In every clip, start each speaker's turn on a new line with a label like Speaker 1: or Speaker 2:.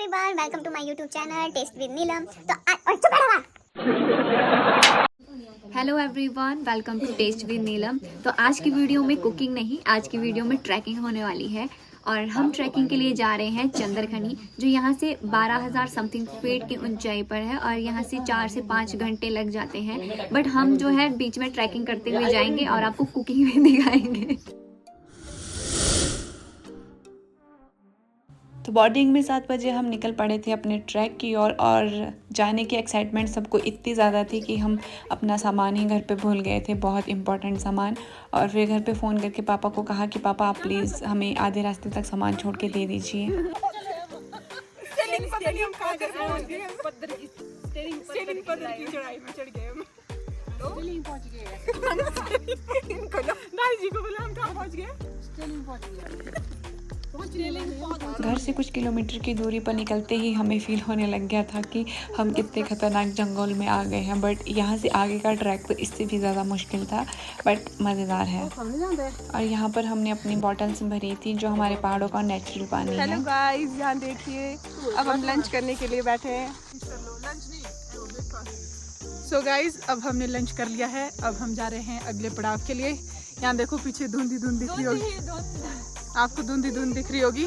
Speaker 1: Everyone, welcome to my YouTube channel taste with Neelam.
Speaker 2: Hello everyone, welcome to taste with Neelam. तो आज की video में cooking नहीं, आज की वीडियो में ट्रैकिंग होने वाली है। और हम ट्रैकिंग के लिए जा रहे हैं चंद्रखनी, जो यहाँ से 12,000 समथिंग फीट की ऊंचाई पर है और यहाँ से 4 से 5 घंटे लग जाते हैं। बट हम जो है बीच में ट्रैकिंग करते हुए जाएंगे और आपको कुकिंग भी दिखाएंगे।
Speaker 3: तो मॉर्निंग में 7 बजे हम निकल पड़े थे अपने ट्रैक की ओर और जाने की एक्साइटमेंट सबको इतनी ज़्यादा थी कि हम अपना सामान ही घर पे भूल गए थे, बहुत इंपॉर्टेंट सामान। और फिर घर पे फ़ोन करके पापा को कहा कि पापा आप प्लीज़ हमें आधे रास्ते तक सामान छोड़ के दे दीजिए। घर से कुछ किलोमीटर की दूरी पर निकलते ही हमें फील होने लग गया था कि हम कितने ख़तरनाक जंगल में आ गए हैं। बट यहाँ से आगे का ट्रैक तो इससे भी ज़्यादा मुश्किल था, बट मज़ेदार है। और यहाँ पर हमने अपनी बॉटल्स भरी थी, जो हमारे पहाड़ों का नेचुरल पानी है।
Speaker 4: हेलो गाइस, यहाँ देखिए, अब हम लंच करने के लिए बैठे हैं। सो गाइस, अब हमने लंच कर लिया है। अब हम जा रहे हैं अगले पड़ाव के लिए। यहाँ देखो पीछे धुंधी धुंध दिख रही होगी, आपको धुंधी धुंध दिख रही होगी।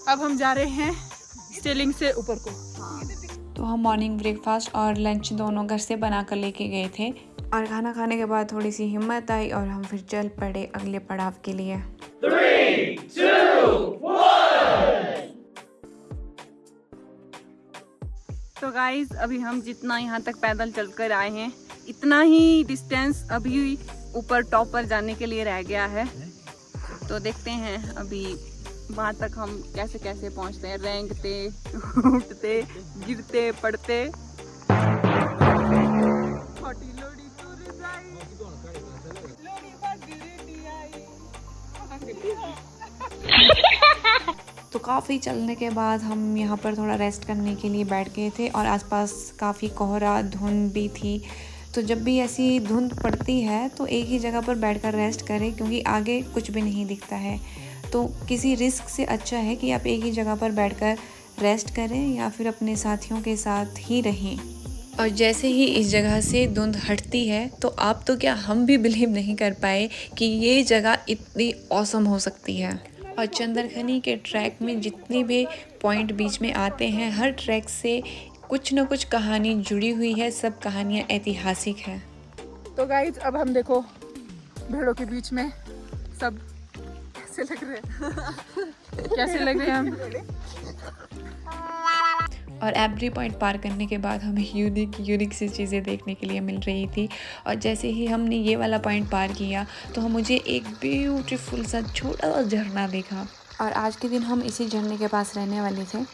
Speaker 4: अब हम जा रहे हैं स्टेलिंग से ऊपर को।
Speaker 3: तो हम मॉर्निंग ब्रेकफास्ट और लंच दोनों घर से बना कर लेके गए थे। और खाना खाने के बाद थोड़ी सी हिम्मत आई और हम फिर चल पड़े अगले पड़ाव के लिए।
Speaker 5: 3, 2, 1।
Speaker 4: तो गाइस, अभी हम जितना यहाँ तक पैदल चलकर आए हैं, इतना ही डिस्टेंस अभी ऊपर टॉप पर जाने के लिए रह गया है। तो देखते हैं अभी वहाँ तक हम कैसे कैसे पहुँचते हैं, रेंगते उठते गिरते पड़ते।
Speaker 3: तो काफ़ी चलने के बाद हम यहाँ पर थोड़ा रेस्ट करने के लिए बैठ गए थे और आसपास काफ़ी कोहरा धुंध भी थी। तो जब भी ऐसी धुंध पड़ती है तो एक ही जगह पर बैठकर रेस्ट करें, क्योंकि आगे कुछ भी नहीं दिखता है। तो किसी रिस्क से अच्छा है कि आप एक ही जगह पर बैठकर रेस्ट करें या फिर अपने साथियों के साथ ही रहें। और जैसे ही इस जगह से धुंध हटती है तो आप तो क्या, हम भी बिलीव नहीं कर पाए कि ये जगह इतनी ऑसम हो सकती है। और चंद्रखनी के ट्रैक में जितने भी पॉइंट बीच में आते हैं, हर ट्रैक से कुछ न कुछ कहानी जुड़ी हुई है, सब कहानियाँ ऐतिहासिक हैं।
Speaker 4: तो गाइस, अब हम देखो भेड़ों के बीच में सब कैसे लग रहे हैं कैसे लग रहे हैं हम।
Speaker 3: और एवरी पॉइंट पार करने के बाद हमें यूनिक सी चीज़ें देखने के लिए मिल रही थी। और जैसे ही हमने ये वाला पॉइंट पार किया तो मुझे एक ब्यूटीफुल सा छोटा सा झरना दिखा। और आज के दिन हम इसी झरने के पास रहने वाले थे।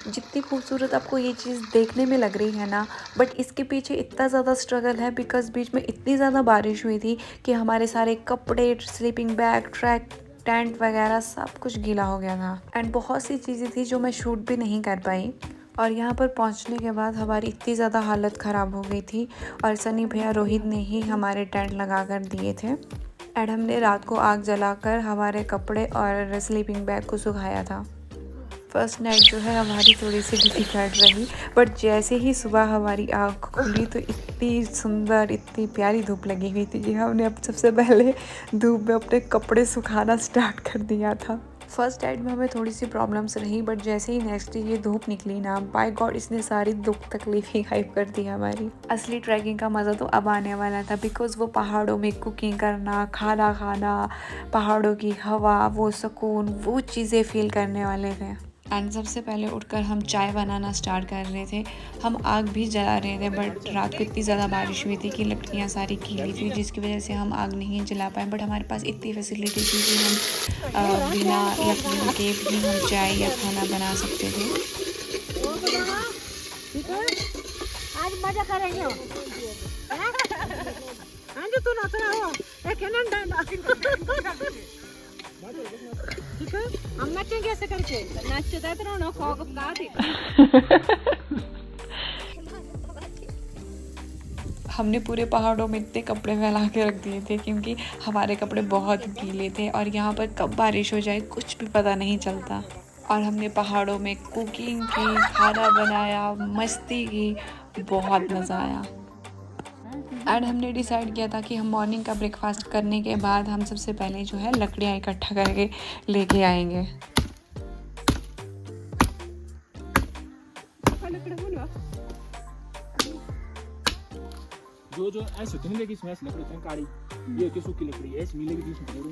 Speaker 3: जितनी खूबसूरत आपको ये चीज़ देखने में लग रही है ना, बट इसके पीछे इतना ज़्यादा स्ट्रगल है, बिकॉज बीच में इतनी ज़्यादा बारिश हुई थी कि हमारे सारे कपड़े, स्लीपिंग बैग, ट्रैक टेंट वगैरह सब कुछ गीला हो गया था। एंड बहुत सी चीज़ें थी जो मैं शूट भी नहीं कर पाई। और यहाँ पर पहुँचने के बाद हमारी इतनी ज़्यादा हालत ख़राब हो गई थी और सनी भैया रोहित ने ही हमारे टेंट लगा कर दिए थे। एंड हमने रात को आग जलाकर हमारे कपड़े और स्लीपिंग बैग को सुखाया था। फर्स्ट नाइट जो है हमारी थोड़ी सी डिफिकल्ट रही, बट जैसे ही सुबह हमारी आँख खुली तो इतनी सुंदर, इतनी प्यारी धूप लगी हुई थी कि हमने अब सबसे पहले धूप में अपने कपड़े सुखाना स्टार्ट कर दिया था। फर्स्ट नाइट में हमें थोड़ी सी प्रॉब्लम्स रही, बट जैसे ही नेक्स्ट डे ये धूप निकली ना, बाय गॉड, इसने सारी दुख तकलीफ ही गायब कर दी हमारी। असली ट्रैकिंग का मज़ा तो अब आने वाला था, बिकॉज वो पहाड़ों में कुकिंग करना, खाना खाना, पहाड़ों की हवा, वो सुकून, वो चीज़ें फील करने वाले थे। एंड सबसे पहले उठकर हम चाय बनाना स्टार्ट कर रहे थे। हम आग भी जला रहे थे, बट रात को इतनी ज़्यादा बारिश हुई थी कि लकड़ियाँ सारी गीली थी, जिसकी वजह से हम आग नहीं जला पाए। बट हमारे पास इतनी फैसिलिटी थी कि हम बिना लकड़ियों के भी हम चाय या खाना बना सकते थे।
Speaker 1: आज मजा करेंगे हो। ठीक है, हम नाचेंगे ऐसे करके, नाचते जाते रहो ना, खो गा दे।
Speaker 3: हमने पूरे पहाड़ों में इतने कपड़े फैला के रख दिए थे क्योंकि हमारे कपड़े बहुत गीले थे और यहाँ पर कब बारिश हो जाए कुछ भी पता नहीं चलता। और हमने पहाड़ों में कुकिंग की, खाना बनाया, मस्ती की, बहुत मज़ा आया। एंड हमने डिसाइड किया था कि हम मॉर्निंग का ब्रेकफास्ट करने के बाद हम सबसे पहले जो है लकड़ियाँ इकट्ठा करके लेके आएंगे।
Speaker 5: जो ऐसे होती नहीं, लेकिन इसमें ऐसी लकड़ी होती है काली, ये होती है सूखी लकड़ी, ऐसी मिलेगी तो इसमें पकड़ो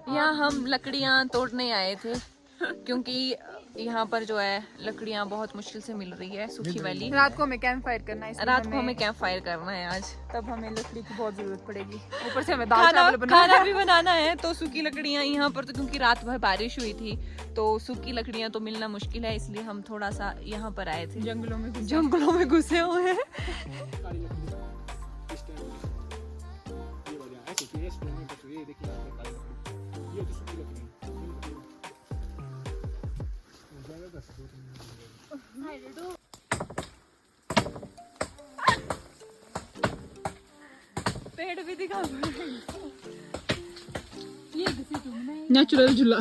Speaker 4: यहाँ हम लकड़ियाँ तोड़ने आए थे क्योंकि यहाँ पर जो है लकड़ियाँ बहुत मुश्किल से मिल रही है, सूखी वाली।
Speaker 1: रात को हमें कैंप फायर करना है,
Speaker 4: रात को हमें कैंप फायर करना है आज,
Speaker 1: तब हमें लकड़ी की बहुत जरूरत पड़ेगी। ऊपर से हमें दाल चावल
Speaker 4: खाना भी बनाना है। तो सूखी लकड़ियाँ यहाँ पर तो क्योंकि रात भर बारिश हुई थी तो सूखी लकड़ियाँ तो मिलना मुश्किल है, इसलिए हम थोड़ा सा यहाँ पर आए थे, जंगलों में घुसे हुए हैं। पेड़ भी दिखा
Speaker 1: नेचुरल झूला।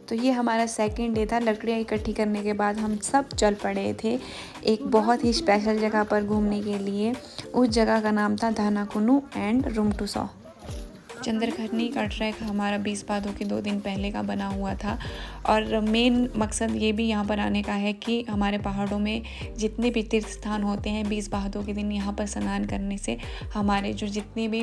Speaker 3: तो ये हमारा सेकंड डे था। लकड़ियाँ इकट्ठी करने के बाद हम सब चल पड़े थे एक बहुत ही स्पेशल जगह पर घूमने के लिए। उस जगह का नाम था धानाकुनू एंड रुमटूसॉ। चंद्रखनी का ट्रैक हमारा 20 भादों के 2 दिन पहले का बना हुआ था और मेन मकसद ये भी यहाँ पर आने का है कि हमारे पहाड़ों में जितने भी तीर्थ स्थान होते हैं 20 भादों के दिन यहाँ पर स्नान करने से हमारे जो जितने भी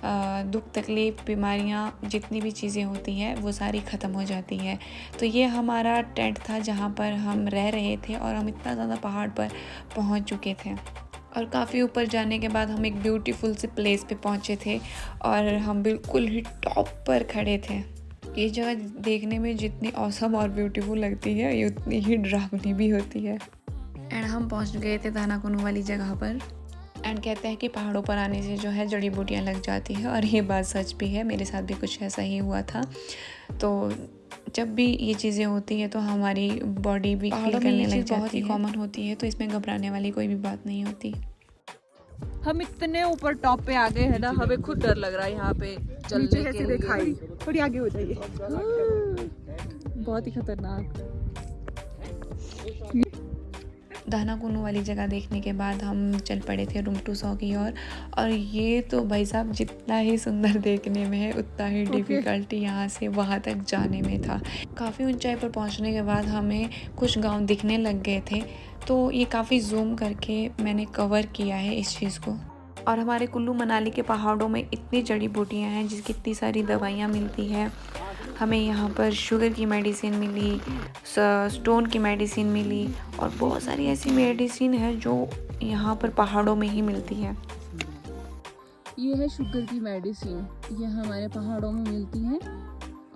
Speaker 3: दुख तकलीफ बीमारियाँ जितनी भी चीज़ें होती हैं वो सारी ख़त्म हो जाती है। तो ये हमारा टेंट था जहाँ पर हम रह रहे थे और हम इतना ज़्यादा पहाड़ पर पहुँच चुके थे और काफ़ी ऊपर जाने के बाद हम एक ब्यूटीफुल से प्लेस पे पहुँचे थे और हम बिल्कुल ही टॉप पर खड़े थे। ये जगह देखने में जितनी औसम और ब्यूटीफुल लगती है ये उतनी ही डरावनी भी होती है। एंड हम पहुँच गए थे धानाकुनू वाली जगह पर। एंड कहते हैं कि पहाड़ों पर आने से जो है जड़ी बूटियाँ लग जाती है और ये बात सच भी है, मेरे साथ भी कुछ ऐसा ही हुआ था। तो जब भी ये चीज़ें होती है तो हमारी बॉडी भी फील करने लग जाती है। बहुत ही कॉमन होती है तो इसमें घबराने वाली कोई भी बात नहीं होती।
Speaker 4: हम इतने ऊपर टॉप पे आ गए हैं ना, हमें खुद डर लग रहा है यहाँ पे चलने के लिए।
Speaker 1: थोड़ी आगे हो जाइए।
Speaker 4: बहुत ही खतरनाक।
Speaker 3: धानाकुनू वाली जगह देखने के बाद हम चल पड़े थे रुमटूसॉ की ओर और ये तो भाई साहब जितना ही सुंदर देखने में है उतना ही डिफ़िकल्टी यहाँ से वहाँ तक जाने में था। काफ़ी ऊंचाई पर पहुँचने के बाद हमें कुछ गांव दिखने लग गए थे तो ये काफ़ी जूम करके मैंने कवर किया है इस चीज़ को। और हमारे कुल्लू मनाली के पहाड़ों में इतनी जड़ी बूटियाँ हैं जिसकी इतनी सारी दवाइयाँ मिलती है। हमें यहाँ पर शुगर की मेडिसिन मिली, स्टोन की मेडिसिन मिली और बहुत सारी ऐसी मेडिसिन है जो यहाँ पर पहाड़ों में ही मिलती है।
Speaker 4: ये है शुगर की मेडिसिन, ये हमारे पहाड़ों में मिलती है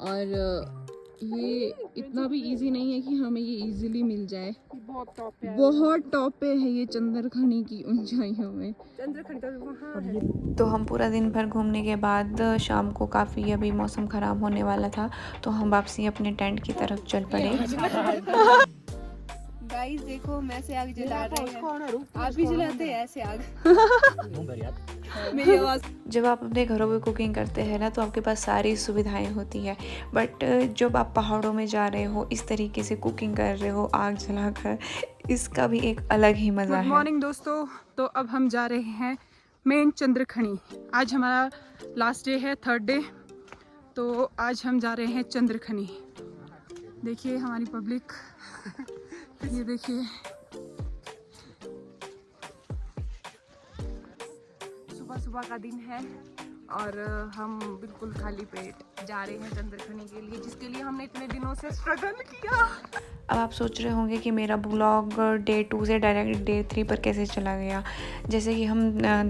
Speaker 4: और ये इतना भी इजी नहीं है कि हमें ये इजीली मिल जाए।
Speaker 1: बहुत टॉप पे
Speaker 4: बहुत टॉप पे है ये चंद्रखनी की ऊंचाइयों में।
Speaker 1: चंद्रखनी तो वहाँ है।
Speaker 3: तो हम पूरा दिन भर घूमने के बाद शाम को काफ़ी अभी मौसम ख़राब होने वाला था तो हम वापसी अपने टेंट की तरफ चल पड़े।
Speaker 1: गाइस देखो मैं से आग जला रहे हैं, आप भी जलाते हैं ऐसे आग। मेरी आवाज।
Speaker 3: जब आप अपने घरों में कुकिंग करते हैं ना तो आपके पास सारी सुविधाएं होती है, बट जब आप पहाड़ों में जा रहे हो इस तरीके से कुकिंग कर रहे हो आग जलाकर, इसका भी एक अलग ही मज़ा है।
Speaker 1: गुड मॉर्निंग दोस्तों, तो अब हम जा रहे हैं मेन चंद्रखनी। आज हमारा लास्ट डे है, 3rd डे। तो आज हम जा रहे हैं चंद्रखनी। देखिए हमारी पब्लिक, ये देखिए सुबह सुबह का दिन है और हम बिल्कुल खाली पेट जा रहे हैं चंद्रखनी के लिए, जिसके लिए हमने इतने दिनों से स्ट्रगल किया।
Speaker 3: अब आप सोच रहे होंगे कि मेरा ब्लॉग डे 2 से डायरेक्ट डे 3 पर कैसे चला गया। जैसे कि हम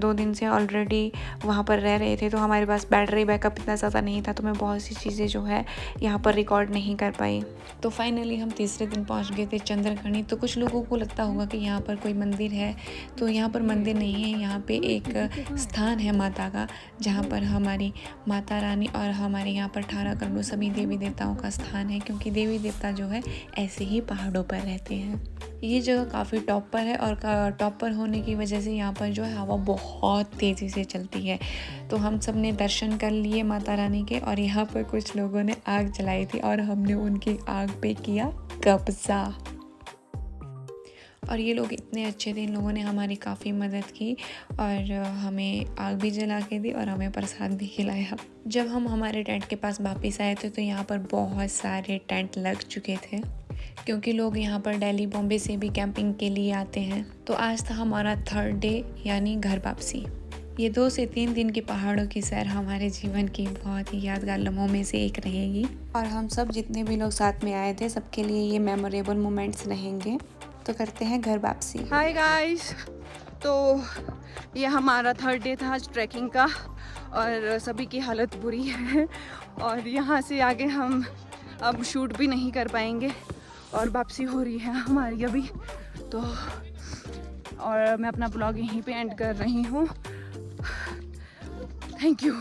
Speaker 3: 2 दिन से ऑलरेडी वहाँ पर रह रहे थे तो हमारे पास बैटरी बैकअप इतना ज़्यादा नहीं था तो मैं बहुत सी चीज़ें जो है यहाँ पर रिकॉर्ड नहीं कर पाई। तो फाइनली हम तीसरे दिन पहुँच गए थे चंद्रखनी। तो कुछ लोगों को लगता होगा कि यहाँ पर कोई मंदिर है, तो यहाँ पर मंदिर नहीं है, यहाँ पर एक स्थान है माता का जहाँ पर हमारी माता रानी और हमारे यहाँ पर 18 करोड़ सभी देवी देवताओं का स्थान है, क्योंकि देवी देवता जो है ऐसे ही पहाड़ों पर रहते हैं। ये जगह काफ़ी टॉप पर है और टॉप पर होने की वजह से यहाँ पर जो है हवा बहुत तेज़ी से चलती है। तो हम सब ने दर्शन कर लिए माता रानी के, और यहाँ पर कुछ लोगों ने आग जलाई थी और हमने उनकी आग पे किया कब्जा। और ये लोग इतने अच्छे थे, इन लोगों ने हमारी काफ़ी मदद की और हमें आग भी जला के दी और हमें प्रसाद भी खिलाया। जब हम हमारे टेंट के पास वापस आए थे तो यहाँ पर बहुत सारे टेंट लग चुके थे, क्योंकि लोग यहाँ पर दिल्ली बॉम्बे से भी कैंपिंग के लिए आते हैं। तो आज था हमारा 3rd डे, यानी घर वापसी। ये 2 से 3 दिन की पहाड़ों की सैर हमारे जीवन की बहुत ही यादगार लम्हों में से एक रहेगी, और हम सब जितने भी लोग साथ में आए थे सबके लिए ये मेमोरेबल मोमेंट्स रहेंगे। तो करते हैं घर वापसी।
Speaker 4: हाय गाइस, तो ये हमारा 3rd डे था आज ट्रैकिंग का, और सभी की हालत बुरी है, और यहाँ से आगे हम अब शूट भी नहीं कर पाएंगे, और वापसी हो रही है हमारी अभी तो। और मैं अपना ब्लॉग यहीं पे एंड कर रही हूँ। Thank you.